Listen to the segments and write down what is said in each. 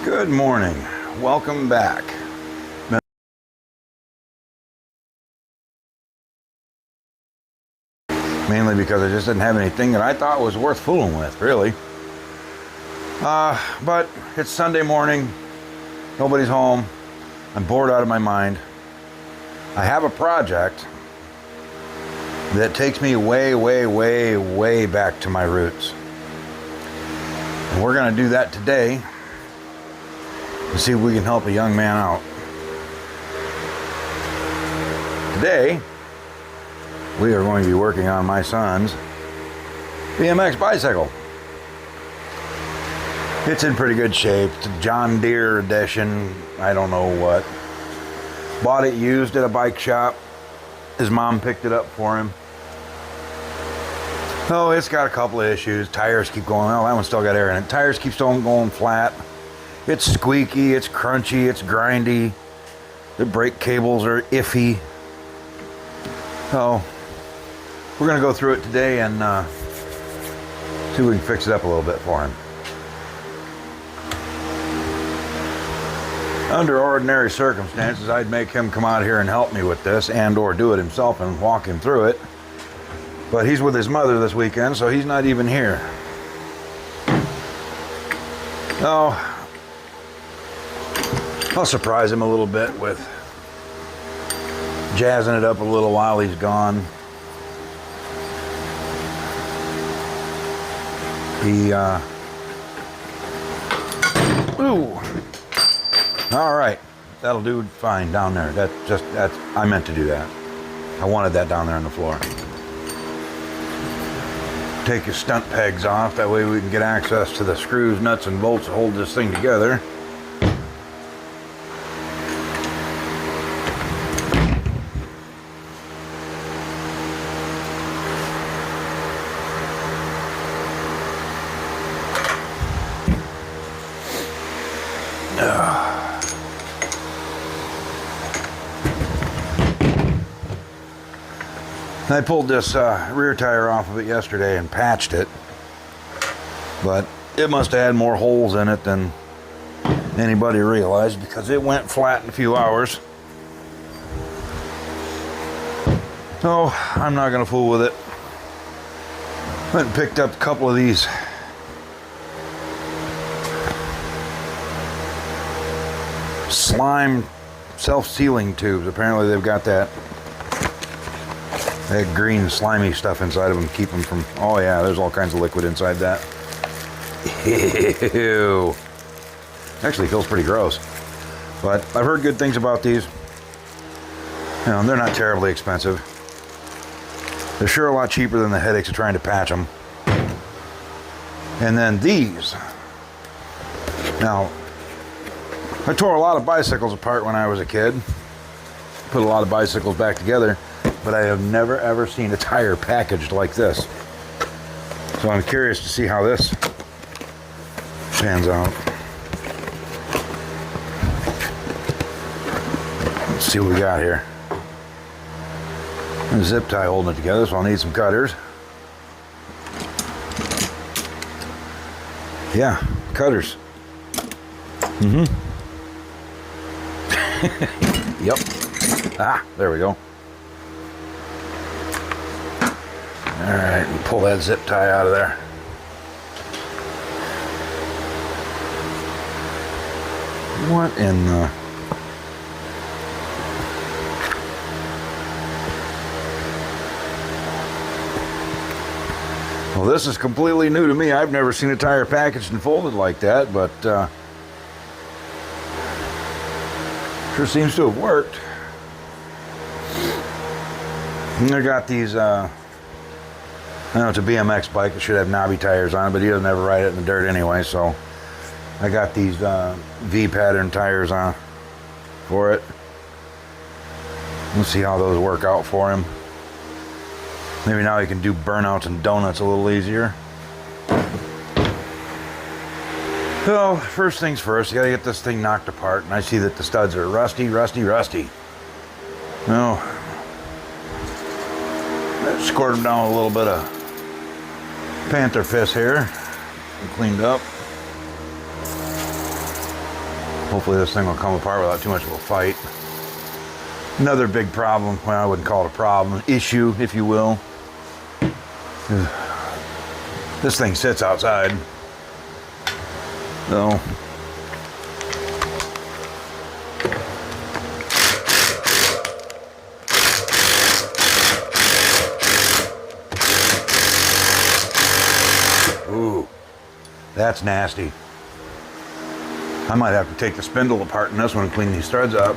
Good morning. Welcome back. Mainly because I just didn't have anything that I thought was worth fooling with, really. But it's Sunday morning. Nobody's home. I'm bored out of my mind. I have a project that takes me way, way, way, way back to my roots. And we're going to do that today to see if we can help a young man out. Today, we are going to be working on my son's BMX bicycle. It's in pretty good shape. It's a John Deere edition. I don't know what. Bought it used at a bike shop. His mom picked it up for him. Oh, it's got a couple of issues. Tires keep going. Oh, that one's still got air in it. Tires keep still going flat. It's squeaky. It's crunchy. It's grindy. The brake cables are iffy. So we're going to go through it today and see if we can fix it up a little bit for him. Under ordinary circumstances, I'd make him come out here and help me with this and or do it himself and walk him through it. But he's with his mother this weekend, so he's not even here. So I'll surprise him a little bit with jazzing it up a little while he's gone. Ooh. All right, that'll do fine down there. I meant to do that. I wanted that down there on the floor. Take your stunt pegs off, that way we can get access to the screws, nuts, and bolts that hold this thing together. I pulled this rear tire off of it yesterday and patched it, but it must have had more holes in it than anybody realized because it went flat in a few hours. So I'm not going to fool with it. Went and picked up a couple of these slime self-sealing tubes. Apparently they've got that green slimy stuff inside of them, keep them from, oh yeah, there's all kinds of liquid inside that. Ew. Actually feels pretty gross. But I've heard good things about these. You know, they're not terribly expensive. They're sure a lot cheaper than the headaches of trying to patch them. And then these. Now, I tore a lot of bicycles apart when I was a kid. Put a lot of bicycles back together. But I have never ever seen a tire packaged like this. So I'm curious to see how this pans out. Let's see what we got here. A zip tie holding it together, so I'll need some cutters. Yeah, cutters. Yep. Ah, there we go. All right, and pull that zip tie out of there. What in the... Well, this is completely new to me. I've never seen a tire packaged and folded like that, but sure seems to have worked. And I got these... I know it's a BMX bike. It should have knobby tires on it, but he doesn't ever ride it in the dirt anyway, so I got these V-pattern tires on for it. Let's see how those work out for him. Maybe now he can do burnouts and donuts a little easier. So, first things first, you gotta get this thing knocked apart, and I see that the studs are rusty. No. Squirt them down with a little bit of Panther Fist here and cleaned up. Hopefully this thing will come apart without too much of a fight. Another big problem, well, I wouldn't call it a problem, issue, if you will. This thing sits outside. So, ooh, that's nasty. I might have to take the spindle apart in this one and clean these threads up.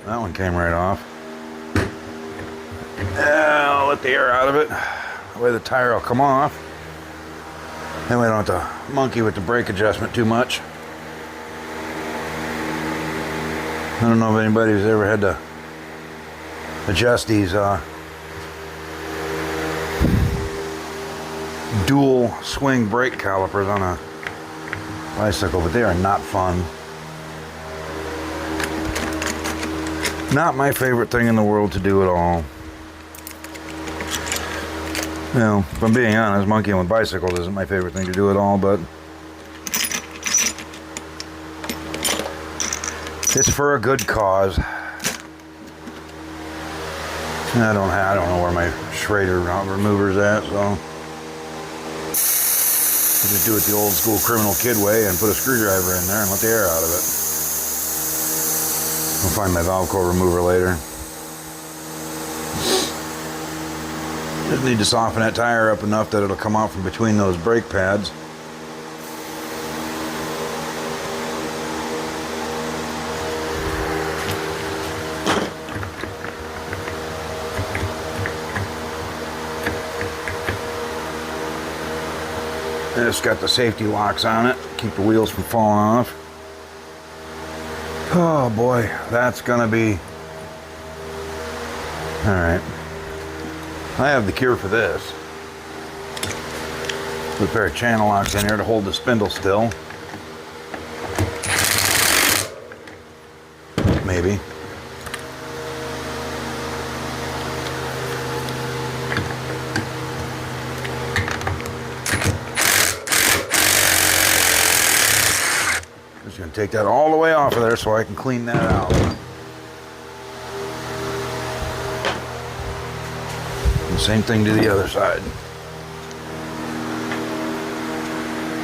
That one came right off. I'll let the air out of it. That way the tire will come off. Then we don't have to monkey with the brake adjustment too much. I don't know if anybody's ever had to adjust these dual swing brake calipers on a bicycle, but they are not fun. Not my favorite thing in the world to do at all. You know, if I'm being honest, monkeying with bicycles isn't my favorite thing to do at all, but it's for a good cause. I don't know where my Schrader remover's at, so I just do it the old school criminal kid way and put a screwdriver in there and let the air out of it. I'll find my valve core remover later. Just need to soften that tire up enough that it'll come out from between those brake pads. And it's got the safety locks on it, keep the wheels from falling off. Oh boy, that's gonna be... Alright. I have the cure for this. Put a pair of channel locks in here to hold the spindle still. Maybe. Just gonna take that all the way off of there so I can clean that out. And same thing to the other side.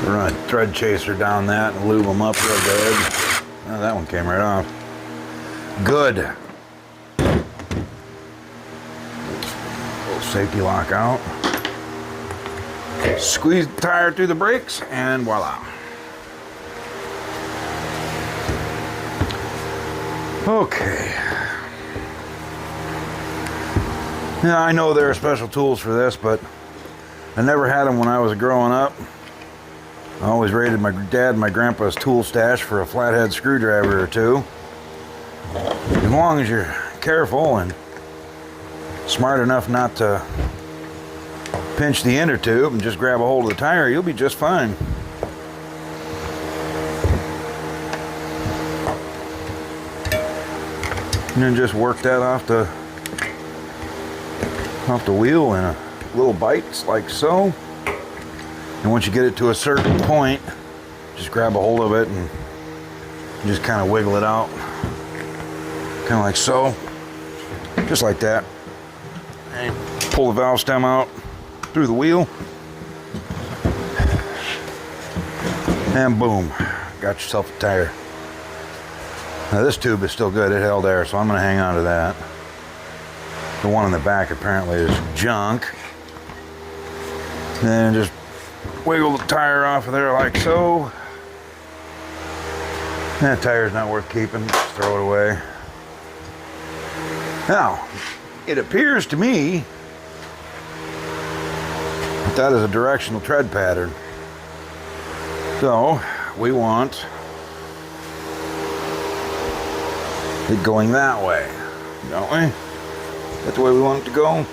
Run a thread chaser down that and lube them up real good. Oh, that one came right off. Good. Little safety lock out. Squeeze the tire through the brakes and voila. Okay. Now I know there are special tools for this, but I never had them when I was growing up. I always raided my dad and my grandpa's tool stash for a flathead screwdriver or two. As long as you're careful and smart enough not to pinch the inner tube and just grab a hold of the tire, you'll be just fine. And then just work that off the wheel in a little bites like so. And once you get it to a certain point, just grab a hold of it and just kind of wiggle it out. Kind of like so. Just like that. And pull the valve stem out through the wheel. And boom, got yourself a tire. Now this tube is still good, it held air, so I'm gonna hang on to that. The one in the back apparently is junk. And just wiggle the tire off of there like so. That tire's not worth keeping, just throw it away. Now, it appears to me that is a directional tread pattern. So, we want it going that way, don't we? That's the way we want it to go?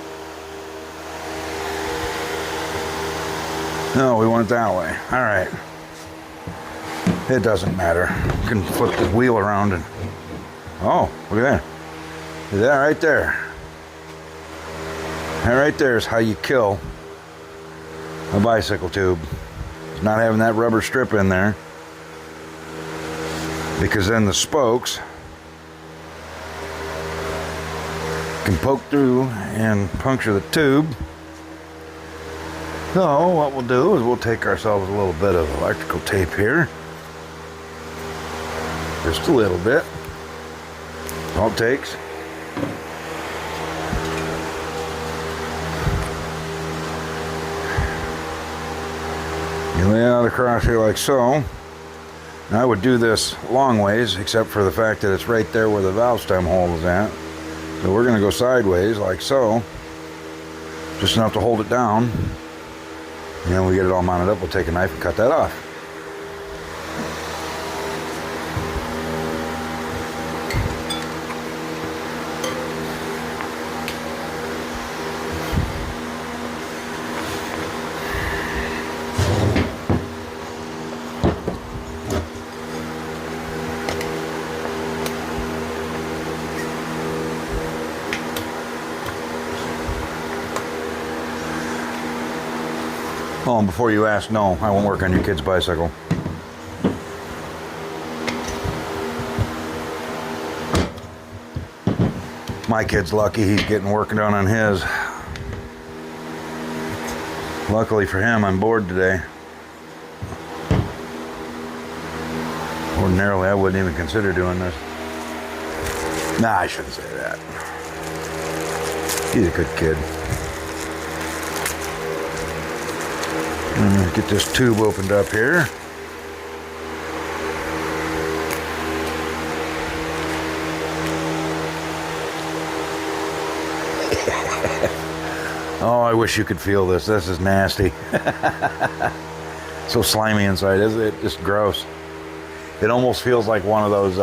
No, we want it that way. All right. It doesn't matter. You can flip the wheel around and... Oh, look at that. See that right there? And right there is how you kill a bicycle tube. Not having that rubber strip in there, because then the spokes can poke through and puncture the tube. So what we'll do is we'll take ourselves a little bit of electrical tape here. Just a little bit. All it takes. You lay it out across here like so. Now I would do this long ways, except for the fact that it's right there where the valve stem hole is at. So we're going to go sideways like so. Just enough to hold it down. And then we get it all mounted up, we'll take a knife and cut that off. Oh, and before you ask, no, I won't work on your kid's bicycle. My kid's lucky he's getting work done on his. Luckily for him, I'm bored today. Ordinarily, I wouldn't even consider doing this. Nah, I shouldn't say that. He's a good kid. Get this tube opened up here. Oh, I wish you could feel this. This is nasty. So slimy inside, isn't it? Just gross. It almost feels like one of those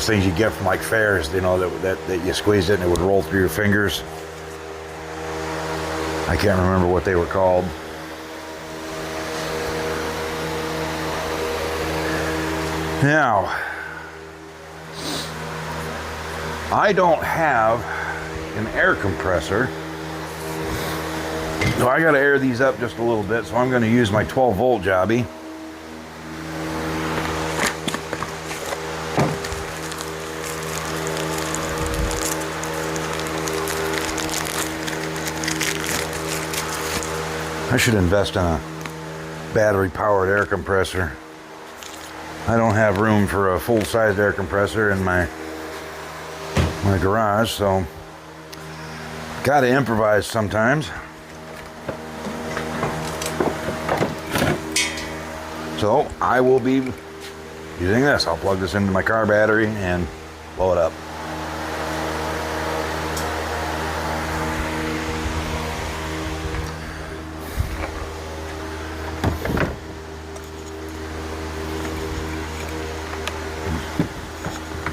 things you get from like fairs, you know, that you squeeze it and it would roll through your fingers. I can't remember what they were called. Now, I don't have an air compressor, so I got to air these up just a little bit, so I'm going to use my 12 volt jobby. I should invest in a battery-powered air compressor. I don't have room for a full-size air compressor in my garage, so got to improvise sometimes. So I will be using this. I'll plug this into my car battery and blow it up.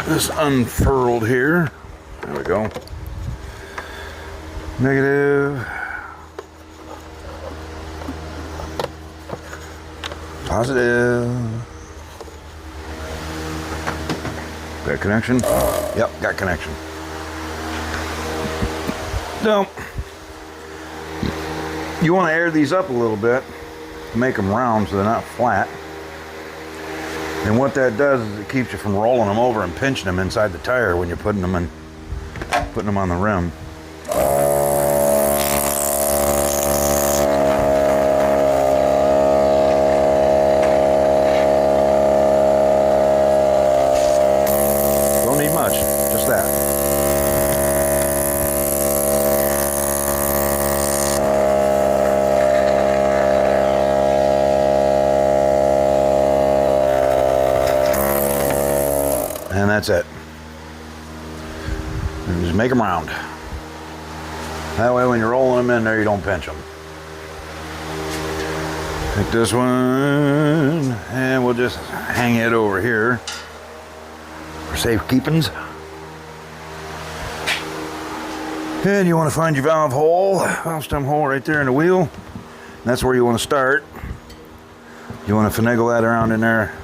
This unfurled here. There we go. Negative. Positive. Got connection? Yep, got connection. So, you want to air these up a little bit to make them round so they're not flat. And what that does is it keeps you from rolling them over and pinching them inside the tire when you're putting them on the rim. Don't need much, just that. And that's it. And just make them round. That way when you're rolling them in there, you don't pinch them. Take this one, and we'll just hang it over here for safekeepings. And you want to find your valve stem hole right there in the wheel. And that's where you want to start. You want to finagle that around in there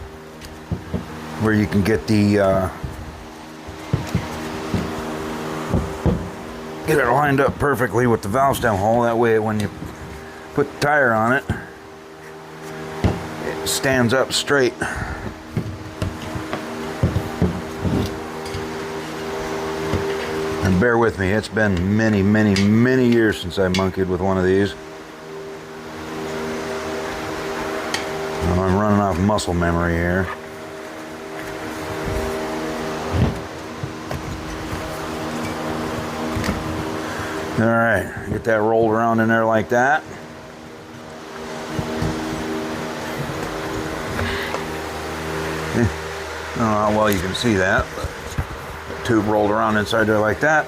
where you can get the get it lined up perfectly with the valve stem hole. That way when you put the tire on it, it stands up straight. And bear with me, it's been many, many, many years since I monkeyed with one of these. I'm running off muscle memory here. Alright, get that rolled around in there like that. I don't know how well you can see that, but the tube rolled around inside there like that.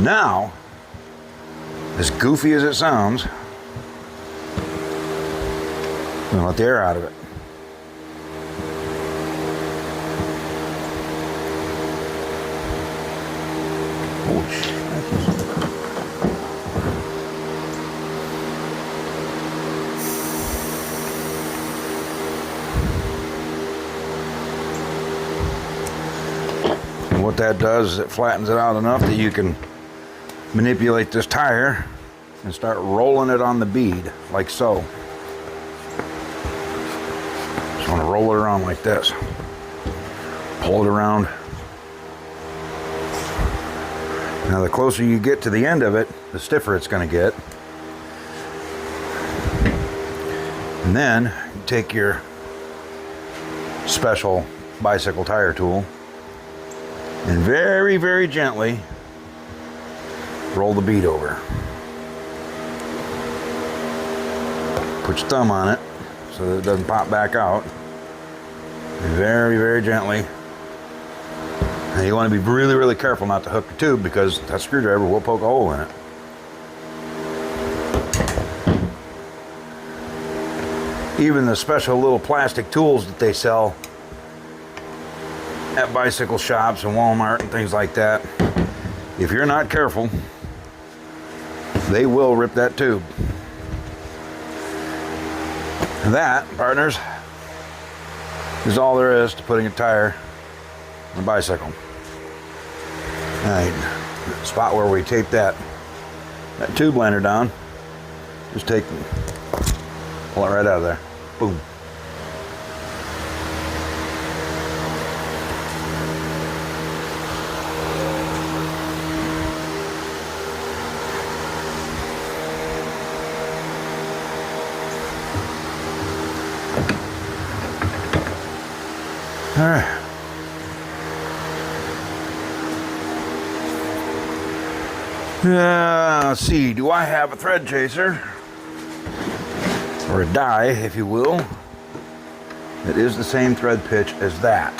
Now, as goofy as it sounds, I'm gonna let the air out of it. Oh, shit. And what that does is it flattens it out enough that you can manipulate this tire and start rolling it on the bead, like so. Just want to roll it around like this. Pull it around. Now the closer you get to the end of it, the stiffer it's going to get. And then you take your special bicycle tire tool and very, very gently roll the bead over. Put your thumb on it so that it doesn't pop back out. Very, very gently. And you want to be really, really careful not to hook the tube because that screwdriver will poke a hole in it. Even the special little plastic tools that they sell at bicycle shops and Walmart and things like that, if you're not careful, they will rip that tube. And that, partners, is all there is to putting a tire on a bicycle. Alright, the spot where we tape that tube liner down, just pull it right out of there. Boom. All right. Let's see, do I have a thread chaser? Or a die, if you will. It is the same thread pitch as that.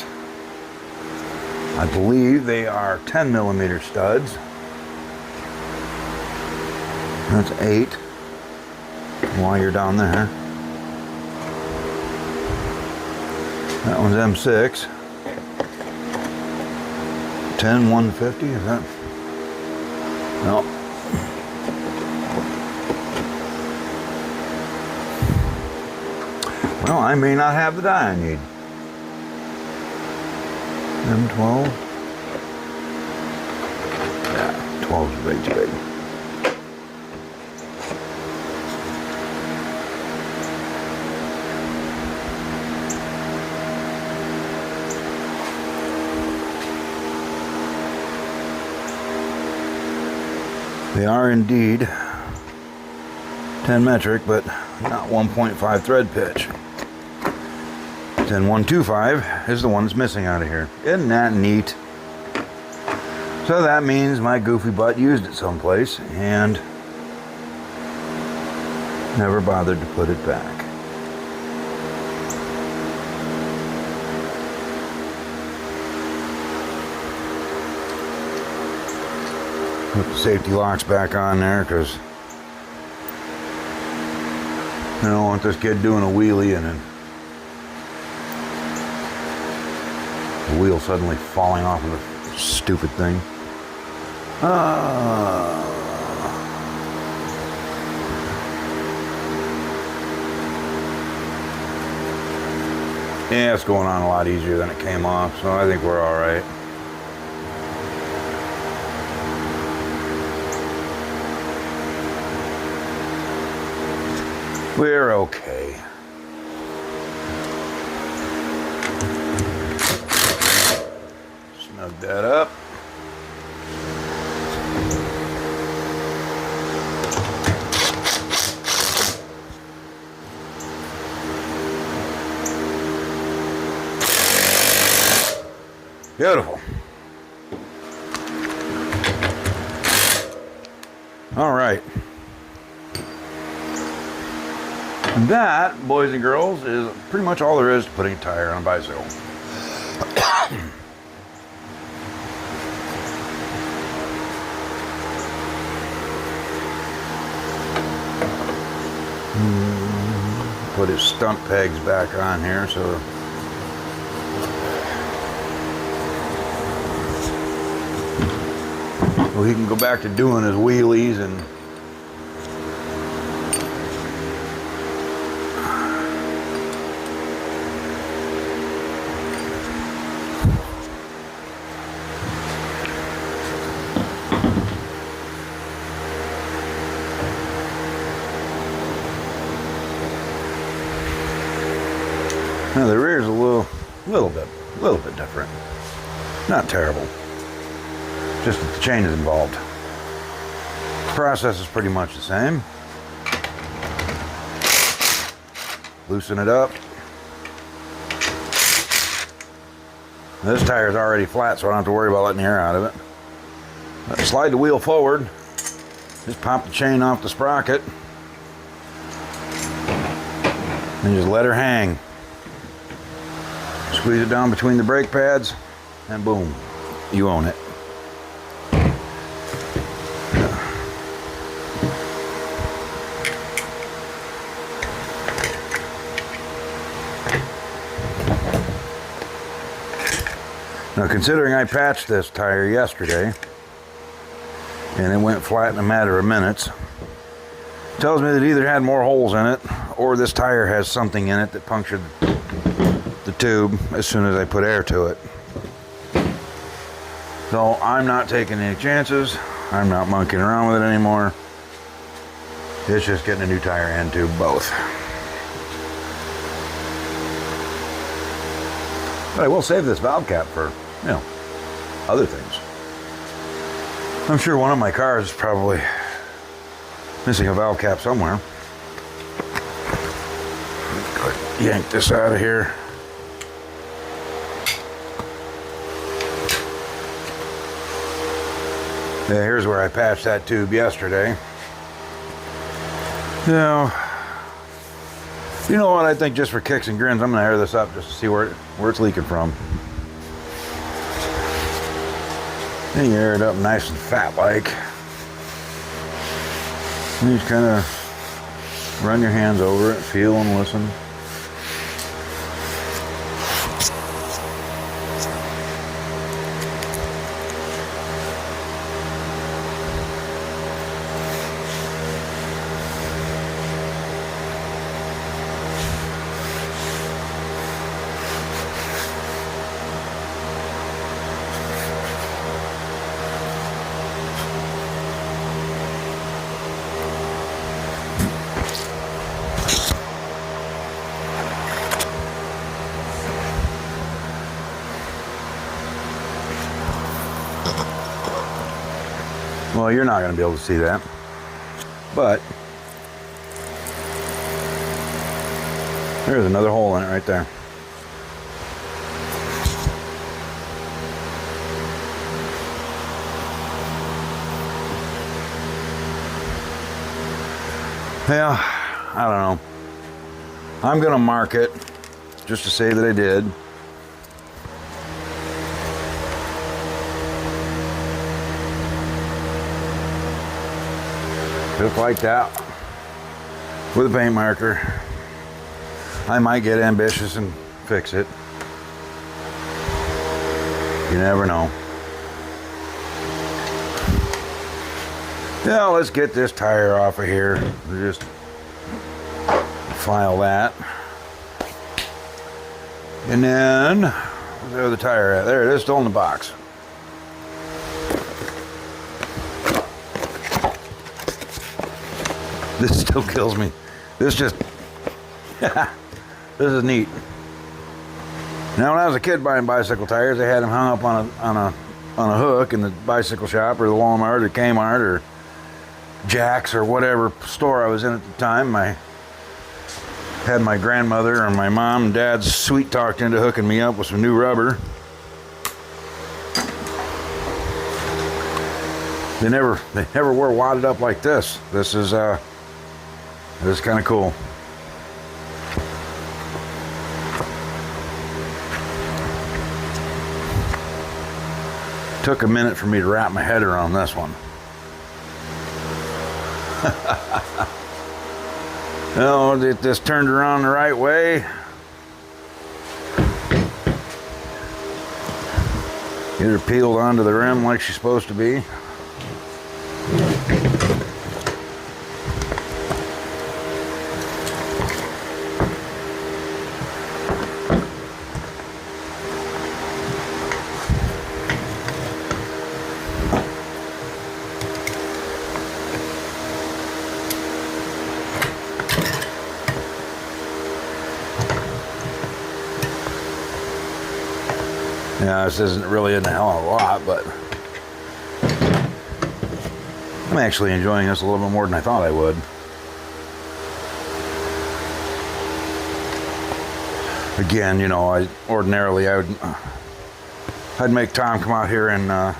I believe they are 10mm studs. That's 8. While you're down there. That one's M6. 10-150, is that? No. Well, I may not have the die I need. M12. Yeah, 12 is way too big. They are indeed 10 metric, but not 1.5 thread pitch. 10-125 is the one that's missing out of here. Isn't that neat? So that means my goofy butt used it someplace and never bothered to put it back. Put the safety locks back on there because I don't want this kid doing a wheelie and then the wheel suddenly falling off of the stupid thing. Yeah, it's going on a lot easier than it came off, so I think we're all right. We're okay. Snug that up. Beautiful. All right. That, boys and girls, is pretty much all there is to putting a tire on a bicycle. Put his stump pegs back on here so he can go back to doing his wheelies and now the rear is a little bit different. Not terrible. Just that the chain is involved. The process is pretty much the same. Loosen it up. This tire is already flat, so I don't have to worry about letting the air out of it. Slide the wheel forward. Just pop the chain off the sprocket. And just let her hang. Squeeze it down between the brake pads, and boom, you own it. Now, considering I patched this tire yesterday, and it went flat in a matter of minutes, tells me that it either had more holes in it, or this tire has something in it that punctured the tube as soon as I put air to it. So I'm not taking any chances. I'm not monkeying around with it anymore. It's just getting a new tire and tube both. But I will save this valve cap for, other things. I'm sure one of my cars is probably missing a valve cap somewhere. Go ahead and yank this out of here. Yeah, here's where I patched that tube yesterday. Now, you know what? I think just for kicks and grins, I'm going to air this up just to see where it's leaking from. Then you air it up nice and fat like. And you just kind of run your hands over it, feel and listen. Well, you're not going to be able to see that, but there's another hole in it right there. Yeah, I don't know. I'm going to mark it just to say that I did. Just like that, with a paint marker. I might get ambitious and fix it. You never know. Yeah, let's get this tire off of here. Just file that. And then, where's the other tire at? There it is, still in the box. This still kills me. This just, this is neat. Now, when I was a kid buying bicycle tires, they had them hung up on a hook in the bicycle shop or the Walmart or Kmart or Jack's or whatever store I was in at the time. I had my grandmother and my mom and dad sweet talked into hooking me up with some new rubber. They never were wadded up like this. This is kind of cool. Took a minute for me to wrap my head around this one. No, it just turned around the right way. Get her peeled onto the rim like she's supposed to be. Yeah, this isn't really in a hell of a lot, but I'm actually enjoying this a little bit more than I thought I would. Again, you know, I'd make Tom come out here and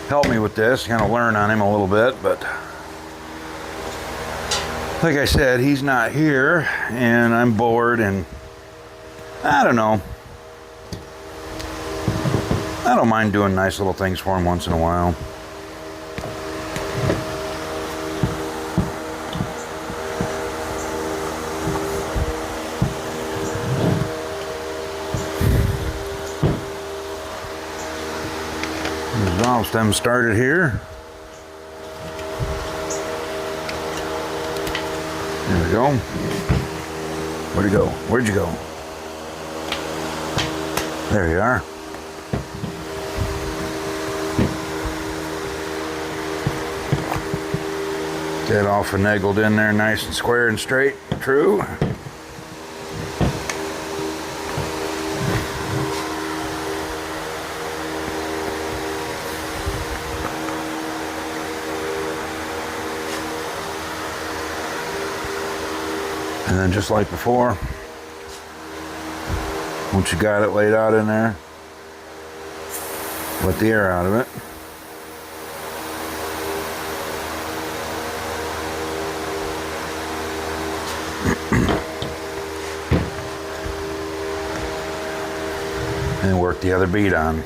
help me with this, kind of learn on him a little bit, but like I said, he's not here, and I'm bored, and I don't know. I don't mind doing nice little things for him once in a while. The valve stem started here. There we go. Where'd you go? Where'd you go? There you are. Get all finagled in there nice and square and straight. True. And then just like before, once you got it laid out in there, let the air out of it. And work the other bead on.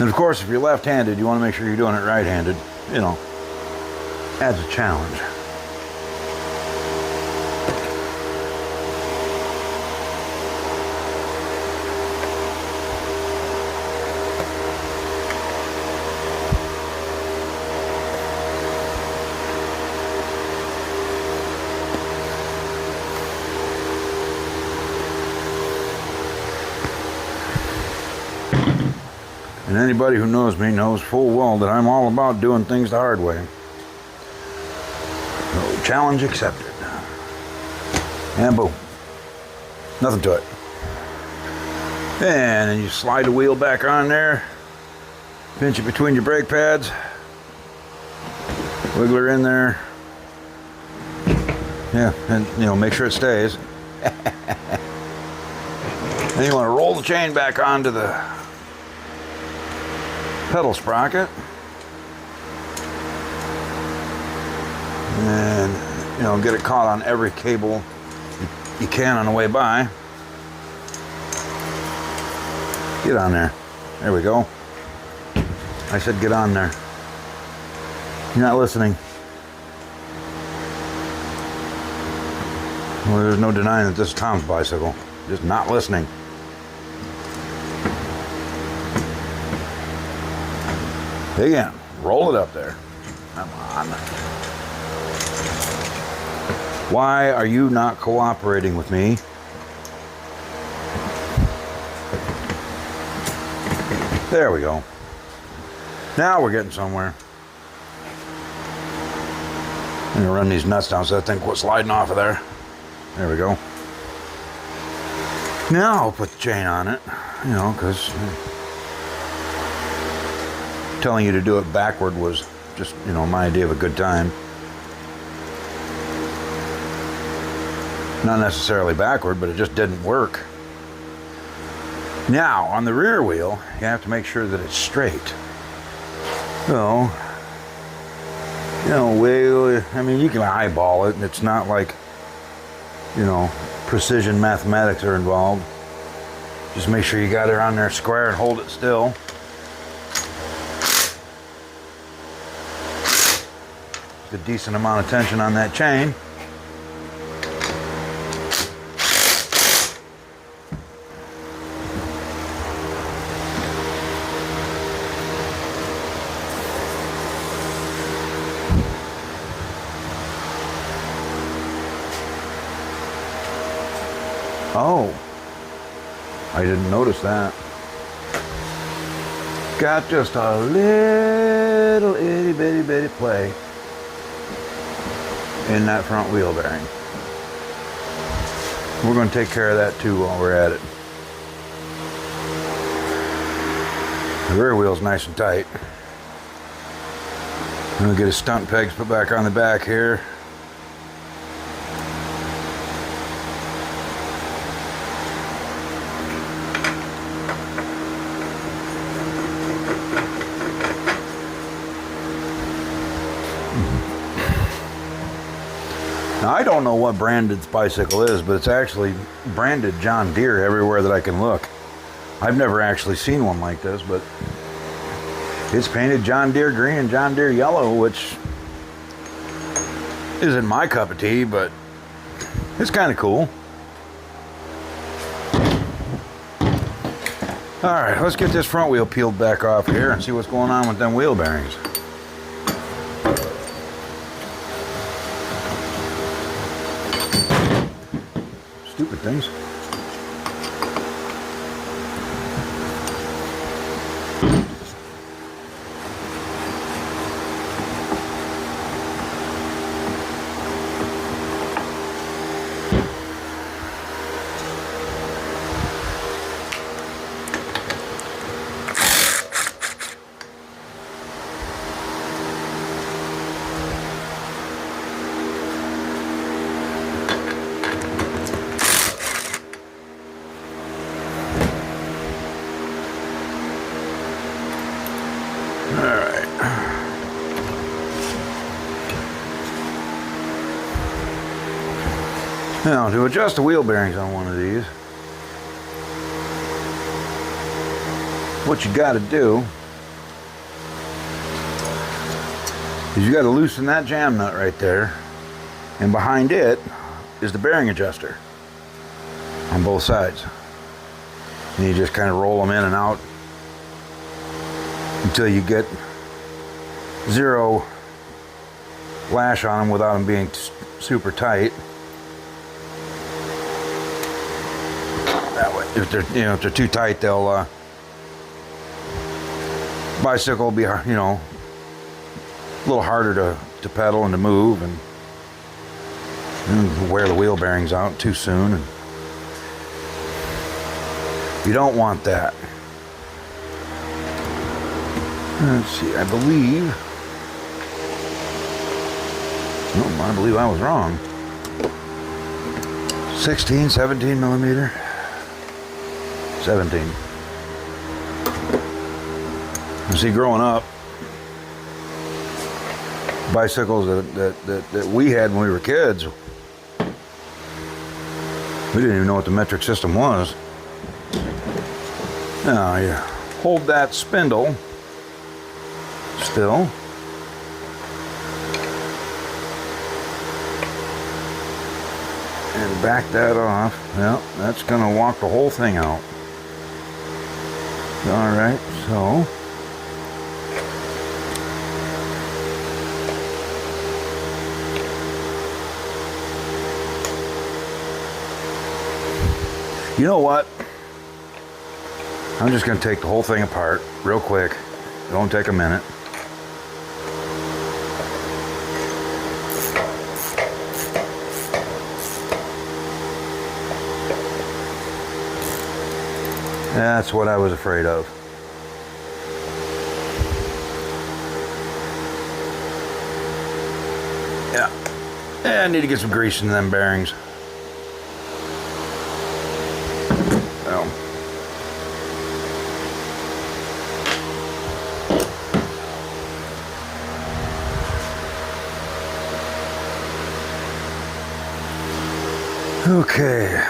And of course, if you're left-handed, you want to make sure you're doing it right-handed. You know, adds a challenge. And anybody who knows me knows full well that I'm all about doing things the hard way. So, challenge accepted. And boom. Nothing to it. And then you slide the wheel back on there. Pinch it between your brake pads. Wiggle her in there. Yeah, and you know, make sure it stays. Then you want to roll the chain back onto the pedal sprocket, and you know, get it caught on every cable you can on the way by. Get on there. There we go. I said get on there. You're not listening. Well, there's no denying that this is Tom's bicycle. Just not listening. Again, roll it up there. Come on. Why are you not cooperating with me? There we go. Now we're getting somewhere. I'm gonna run these nuts down so that thing quit sliding off of there. There we go. Now I'll put the chain on it, you know, because telling you to do it backward was just, you know, my idea of a good time. Not necessarily backward, but it just didn't work. Now, on the rear wheel, you have to make sure that it's straight. So, you know, I mean, you can eyeball it, and it's not like, you know, precision mathematics are involved. Just make sure you got it on there square and hold it still. A decent amount of tension on that chain. Oh, I didn't notice that. Got just a little itty bitty play in that front wheel bearing. We're going to take care of that too while we're at it. The rear wheel's nice and tight. I'm going to get his stunt pegs put back on the back here. Now, I don't know what brand its bicycle is, but it's actually branded John Deere everywhere that I can look. I've never actually seen one like this, but it's painted John Deere green and John Deere yellow, which isn't my cup of tea, but it's kind of cool. All right, let's get this front wheel peeled back off here and see what's going on with them wheel bearings. Stupid things. Now, to adjust the wheel bearings on one of these, what you got to do is you got to loosen that jam nut right there, and behind it is the bearing adjuster on both sides. And you just kind of roll them in and out until you get zero lash on them without them being super tight. That way, if they're too tight, they'll bicycle will be, a little harder to pedal and to move, and wear the wheel bearings out too soon. And you don't want that. Let's see, I believe I was wrong. 16, 17 millimeter. 17. You see, growing up, bicycles that we had when we were kids, we didn't even know what the metric system was. Now you hold that spindle still. And back that off. Well, that's going to walk the whole thing out. Alright, so you know what? I'm just going to take the whole thing apart real quick. It won't take a minute. That's what I was afraid of. Yeah, I need to get some grease in them bearings. Well, okay.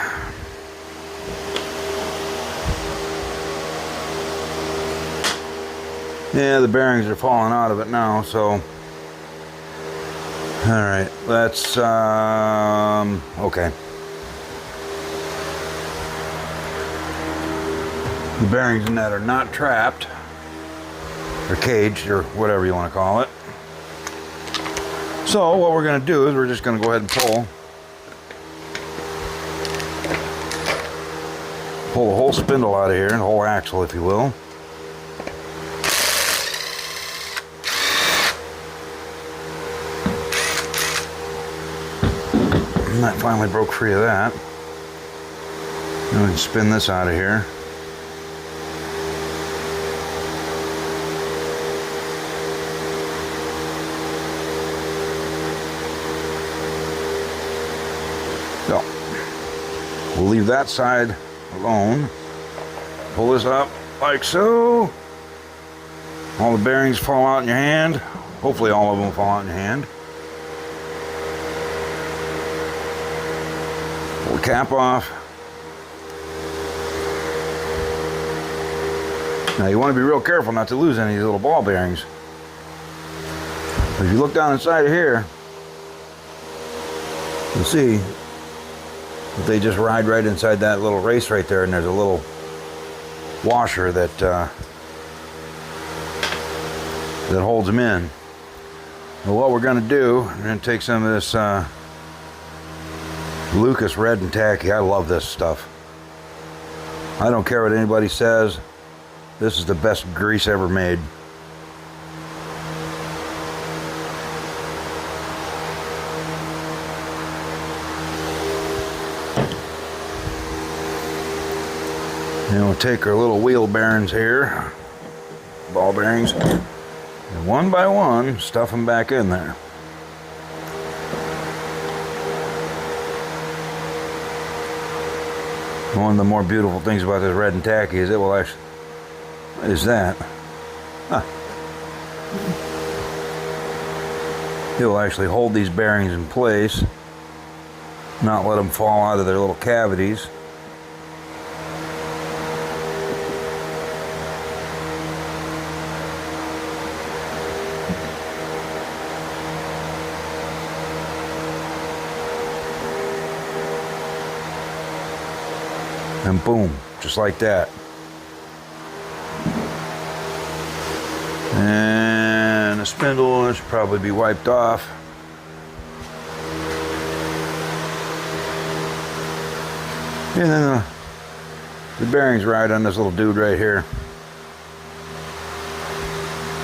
Yeah, the bearings are falling out of it now, so. Alright, let's, okay. The bearings in that are not trapped, or caged, or whatever you want to call it. So, what we're going to do is we're just going to go ahead and pull the whole spindle out of here, and the whole axle, if you will. And that finally broke free of that. Now we can spin this out of here. So, we'll leave that side alone. Pull this up like so. All the bearings fall out in your hand. Hopefully all of them fall out in your hand. Pull the cap off. Now you want to be real careful not to lose any of these little ball bearings. But if you look down inside of here, you'll see that they just ride right inside that little race right there, and there's a little washer that holds them in. And what we're going to do, we're going to take some of this Lucas Red and Tacky. I love this stuff. I don't care what anybody says. This is the best grease ever made. And we'll take our little wheel bearings here, ball bearings, and one by one stuff them back in there. One of the more beautiful things about this Red and Tacky is it will actually, what is that? Huh. It will actually hold these bearings in place, not let them fall out of their little cavities. And boom, just like that. And the spindle should probably be wiped off. And then the bearings ride on this little dude right here.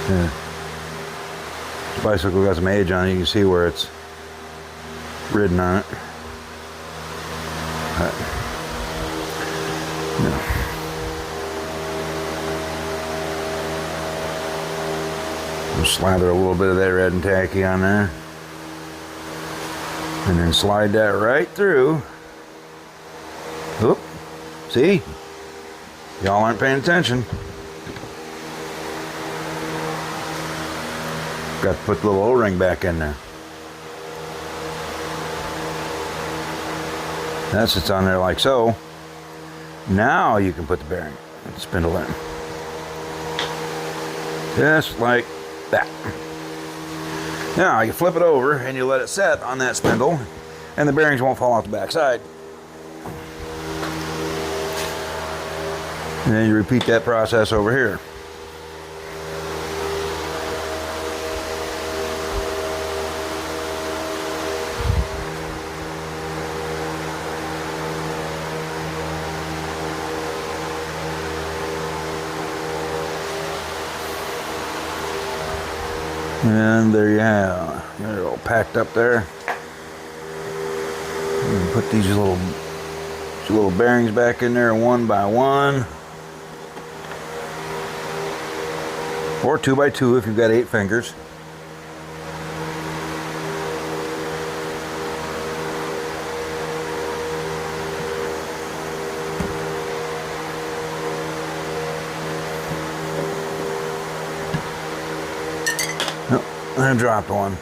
Yeah. This bicycle got some age on it. You can see where it's ridden on it. We'll slather a little bit of that Red and Tacky on there. And then slide that right through. Oop. See? Y'all aren't paying attention. Got to put the little O-ring back in there. That sits on there like so. Now you can put the bearing. and spindle in. Just like that. Now you flip it over and you let it set on that spindle, and the bearings won't fall out the back side. And then you repeat that process over here. And there you have, they're all packed up there. And put these little bearings back in there one by one, or 2 by 2 if you've got 8 fingers. I dropped one,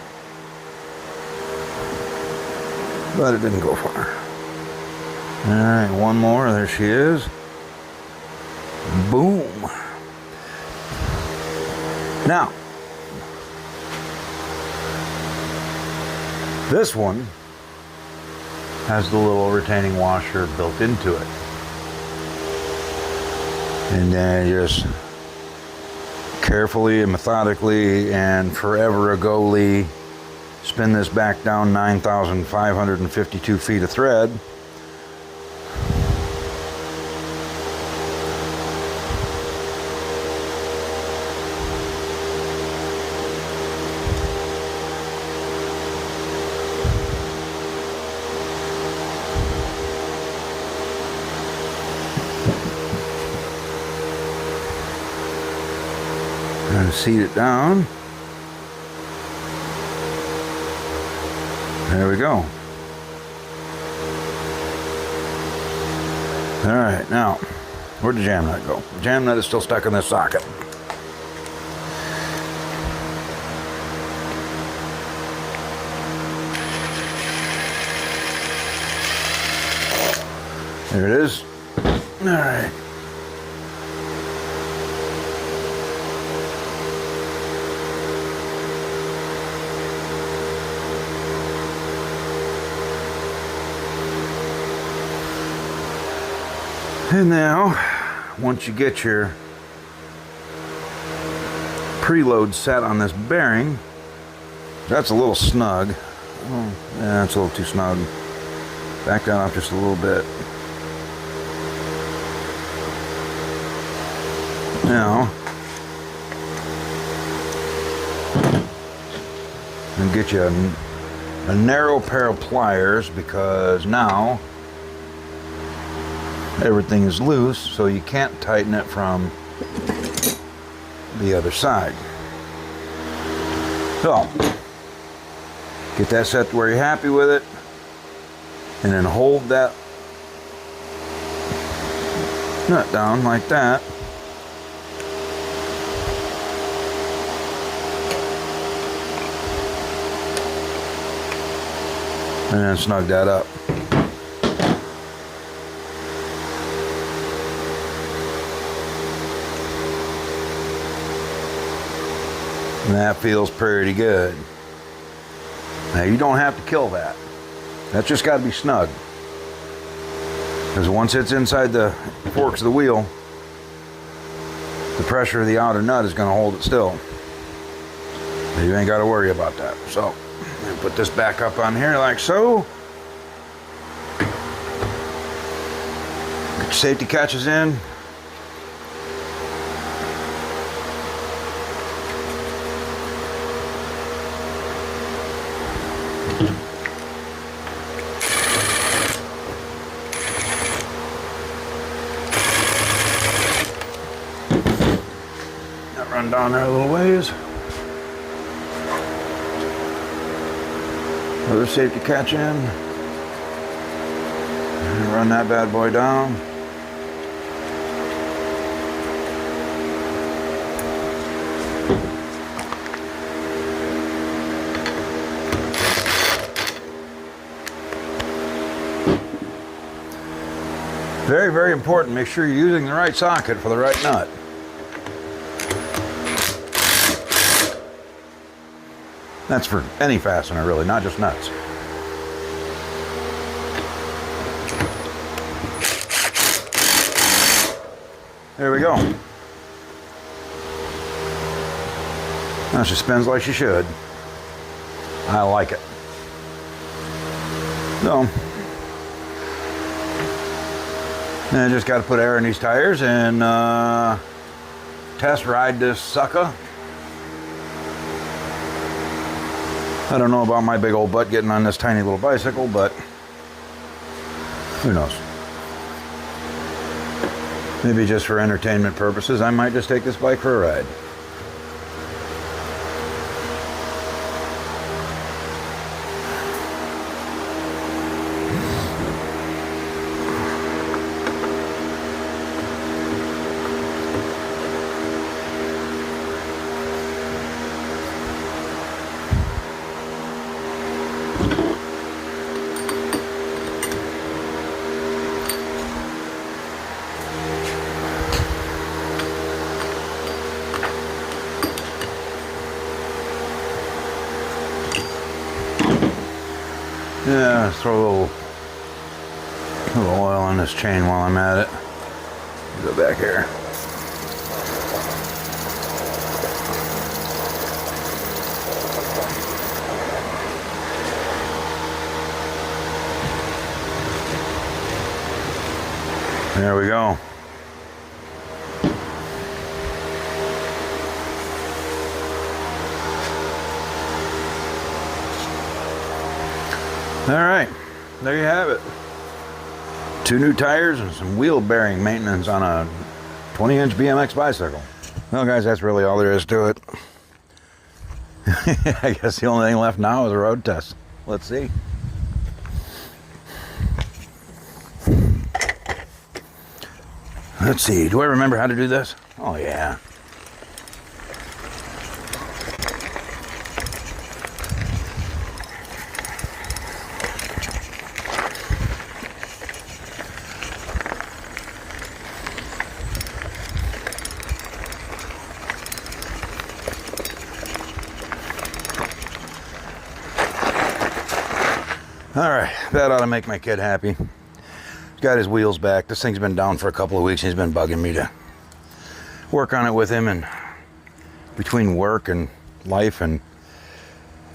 but it didn't go far. All right, one more. There she is. Boom. Now, this one has the little retaining washer built into it, and then you just carefully and methodically and forever agoli spin this back down 9,552 feet of thread. And seat it down. There we go. All right, now, where'd the jam nut go? The jam nut is still stuck in this socket. There it is. All right. And now, once you get your preload set on this bearing, that's a little snug. Oh, yeah, it's a little too snug. Back that off just a little bit. Now, and get you a narrow pair of pliers, because now everything is loose, so you can't tighten it from the other side. So, get that set to where you're happy with it, and then hold that nut down like that. And then snug that up. And that feels pretty good. Now you don't have to kill that. That's just got to be snug. Because once it's inside the forks of the wheel, the pressure of the outer nut is going to hold it still. You ain't got to worry about that. So, put this back up on here like so. Get your safety catches in. Run down there a little ways. Other safety catch in. And run that bad boy down. Very, very important. Make sure you're using the right socket for the right nut. That's for any fastener, really, not just nuts. There we go. Now she spins like she should. I like it. So, then I just got to put air in these tires and test ride this sucker. I don't know about my big old butt getting on this tiny little bicycle, but who knows? Maybe just for entertainment purposes, I might just take this bike for a ride. Yeah, throw a little oil on this chain while I'm at it. Go back here. There we go. All right, there you have it. 2 new tires and some wheel bearing maintenance on a 20-inch BMX bicycle. Well, guys, that's really all there is to it. I guess the only thing left now is a road test. Let's see. Let's see, do I remember how to do this? Oh, yeah. All right, that ought to make my kid happy. He's got his wheels back. This thing's been down for a couple of weeks. He's been bugging me to work on it with him, and between work and life and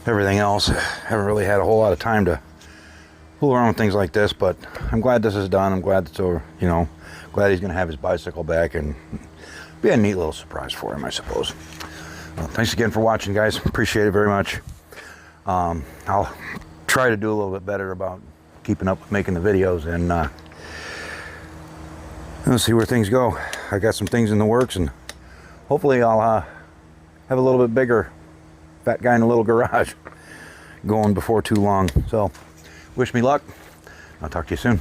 everything else, I haven't really had a whole lot of time to fool around with things like this, but I'm glad this is done. I'm glad it's over, you know, glad he's gonna have his bicycle back and be a neat little surprise for him, I suppose. Well, thanks again for watching, guys. Appreciate it very much. I'll try to do a little bit better about keeping up with making the videos, and let's see where things go. I got some things in the works, and hopefully I'll have a little bit bigger fat guy in a little garage going before too long. So wish me luck. I'll talk to you soon.